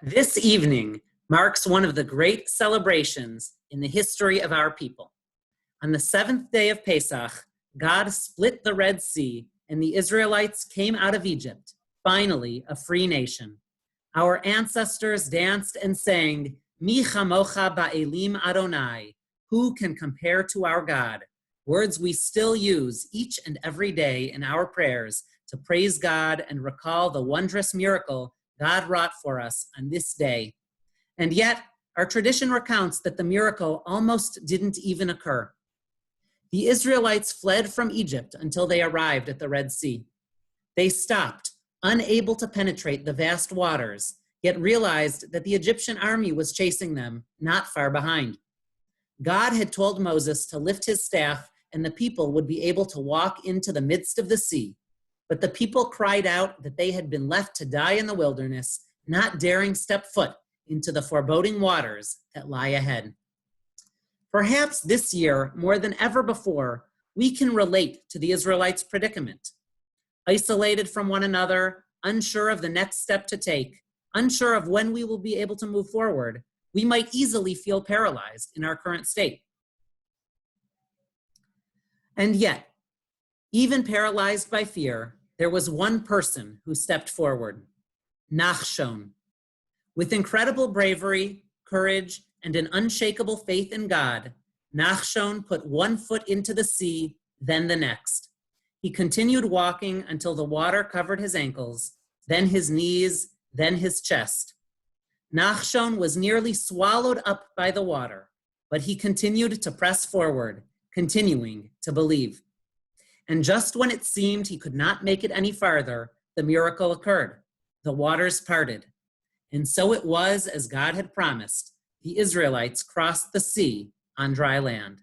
This evening marks one of the great celebrations in the history of our people. On the seventh day of Pesach, God split the Red Sea and the Israelites came out of Egypt, finally a free nation. Our ancestors danced and sang, Mi chamocha ba'elim Adonai, who can compare to our God? Words we still use each and every day in our prayers to praise God and recall the wondrous miracle God wrought for us on this day. And yet, our tradition recounts that the miracle almost didn't even occur. The Israelites fled from Egypt until they arrived at the Red Sea. They stopped, unable to penetrate the vast waters, yet realized that the Egyptian army was chasing them not far behind. God had told Moses to lift his staff and the people would be able to walk into the midst of the sea. But the people cried out that they had been left to die in the wilderness, not daring step foot into the foreboding waters that lie ahead. Perhaps this year, more than ever before, we can relate to the Israelites' predicament. Isolated from one another, unsure of the next step to take, unsure of when we will be able to move forward, we might easily feel paralyzed in our current state. And yet, even paralyzed by fear, there was one person who stepped forward, Nachshon. With incredible bravery, courage, and an unshakable faith in God, Nachshon put one foot into the sea, then the next. He continued walking until the water covered his ankles, then his knees, then his chest. Nachshon was nearly swallowed up by the water, but he continued to press forward, continuing to believe. And just when it seemed he could not make it any farther, the miracle occurred. The waters parted. And so it was as God had promised. The Israelites crossed the sea on dry land.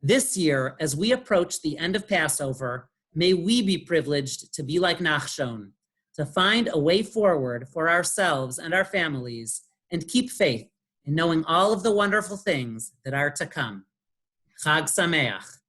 This year, as we approach the end of Passover, may we be privileged to be like Nachshon, to find a way forward for ourselves and our families, and keep faith in knowing all of the wonderful things that are to come. Chag Sameach.